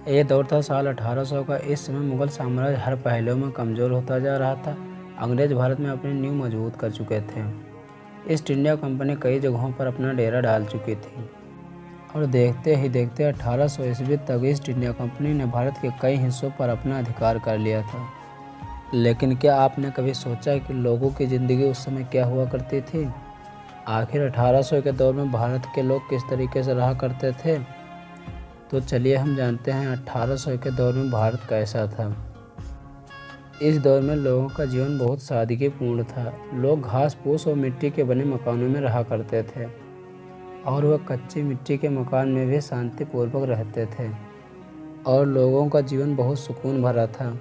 ये दौर था साल 1800 का। इस समय मुगल साम्राज्य हर पहलू में कमज़ोर होता जा रहा था। अंग्रेज़ भारत में अपनी नींव मजबूत कर चुके थे। ईस्ट इंडिया कंपनी कई जगहों पर अपना डेरा डाल चुकी थी और देखते ही देखते 1800 ईस्वी तक ईस्ट इंडिया कंपनी ने भारत के कई हिस्सों पर अपना अधिकार कर लिया था। लेकिन क्या आपने कभी सोचा कि लोगों की ज़िंदगी उस समय क्या हुआ करती थी? आखिर 1800 के दौर में भारत के लोग किस तरीके से रहा करते थे? तो चलिए हम जानते हैं 1800 के दौर में भारत कैसा था। इस दौर में लोगों का जीवन बहुत सादगीपूर्ण था। लोग घास फूस और मिट्टी के बने मकानों में रहा करते थे और वह कच्ची मिट्टी के मकान में भी शांतिपूर्वक रहते थे और लोगों का जीवन बहुत सुकून भरा था।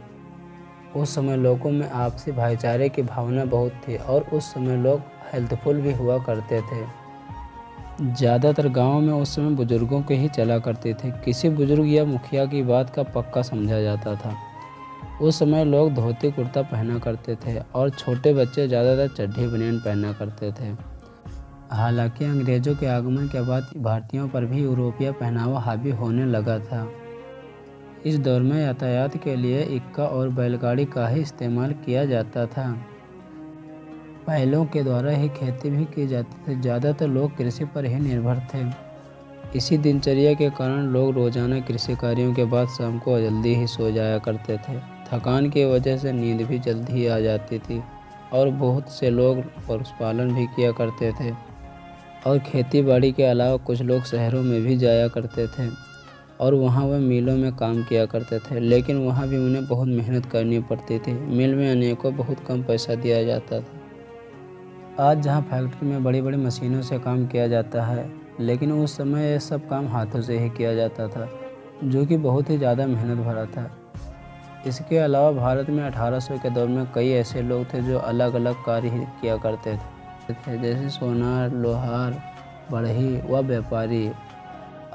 उस समय लोगों में आपसी भाईचारे की भावना बहुत थी और उस समय लोग हेल्पफुल भी हुआ करते थे। ज़्यादातर गांवों में उस समय बुजुर्गों के ही चला करते थे। किसी बुजुर्ग या मुखिया की बात का पक्का समझा जाता था। उस समय लोग धोती कुर्ता पहना करते थे और छोटे बच्चे ज़्यादातर चड्ढी बनियान पहना करते थे। हालांकि अंग्रेज़ों के आगमन के बाद भारतीयों पर भी यूरोपीय पहनावा हावी होने लगा था। इस दौर में यातायात के लिए इक्का और बैलगाड़ी का ही इस्तेमाल किया जाता था। बैलों के द्वारा ही खेती भी की जाती थी। ज़्यादातर लोग कृषि पर ही निर्भर थे। इसी दिनचर्या के कारण लोग रोज़ाना कृषि कार्यों के बाद शाम को जल्दी ही सो जाया करते थे। थकान की वजह से नींद भी जल्दी ही आ जाती थी और बहुत से लोग पशुपालन भी किया करते थे और खेती बाड़ी के अलावा कुछ लोग शहरों में भी जाया करते थे और वहाँ वह मिलों में काम किया करते थे। लेकिन वहाँ भी उन्हें बहुत मेहनत करनी पड़ती थी। मिल में अनेकों बहुत कम पैसा दिया जाता था। आज जहाँ फैक्ट्री में बड़ी बड़ी मशीनों से काम किया जाता है, लेकिन उस समय ये सब काम हाथों से ही किया जाता था, जो कि बहुत ही ज़्यादा मेहनत भरा था। इसके अलावा भारत में 1800 के दौर में कई ऐसे लोग थे जो अलग अलग कार्य ही किया करते थे, जैसे सोनार, लोहार, बढ़ई व व्यापारी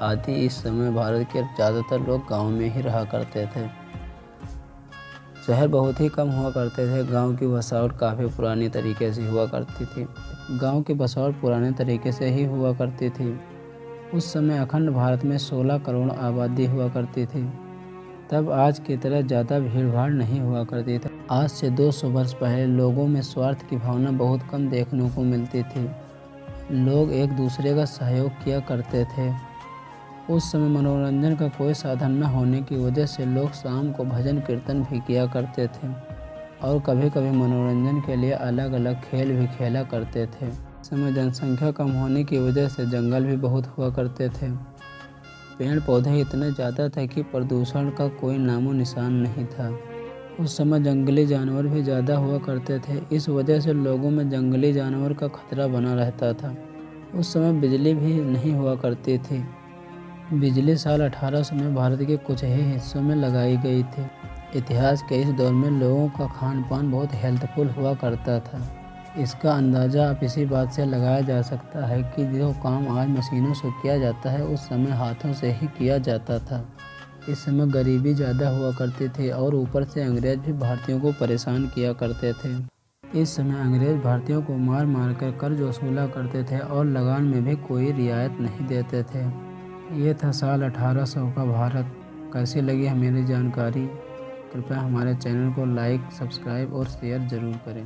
आदि। इस समय भारत के ज़्यादातर लोग गाँव में ही रहा करते थे। शहर बहुत ही कम हुआ करते थे। गांव की बसावट काफ़ी पुरानी तरीके से हुआ करती थी। गांव की बसावट पुराने तरीके से ही हुआ करती थी। उस समय अखंड भारत में 16 करोड़ आबादी हुआ करती थी। तब आज की तरह ज़्यादा भीड़-भाड़ नहीं हुआ करती थी। आज से 200 वर्ष पहले लोगों में स्वार्थ की भावना बहुत कम देखने को मिलती थी। लोग एक दूसरे का सहयोग किया करते थे। उस समय मनोरंजन का कोई साधन न होने की वजह से लोग शाम को भजन कीर्तन भी किया करते थे और कभी कभी मनोरंजन के लिए अलग अलग खेल भी खेला करते थे। उस समय जनसंख्या कम होने की वजह से जंगल भी बहुत हुआ करते थे। पेड़ पौधे इतने ज़्यादा थे कि प्रदूषण का कोई नामो निशान नहीं था। उस समय जंगली जानवर भी ज़्यादा हुआ करते थे। इस वजह से लोगों में जंगली जानवर का खतरा बना रहता था। उस समय बिजली भी नहीं हुआ करती थी। बिजली साल 1800 में भारत के कुछ ही हिस्सों में लगाई गई थी। इतिहास के इस दौर में लोगों का खान पान बहुत हेल्थफुल हुआ करता था। इसका अंदाज़ा आप इसी बात से लगाया जा सकता है कि जो काम आज मशीनों से किया जाता है उस समय हाथों से ही किया जाता था। इस समय गरीबी ज़्यादा हुआ करती थी और ऊपर से अंग्रेज़ भी भारतीयों को परेशान किया करते थे। इस समय अंग्रेज़ भारतीयों को मार मार कर कर्ज वसूला करते थे और लगान में भी कोई रियायत नहीं देते थे। ये था साल 1800 का भारत। कैसी लगी है मेरी जानकारी? कृपया हमारे चैनल को लाइक, सब्सक्राइब और शेयर ज़रूर करें।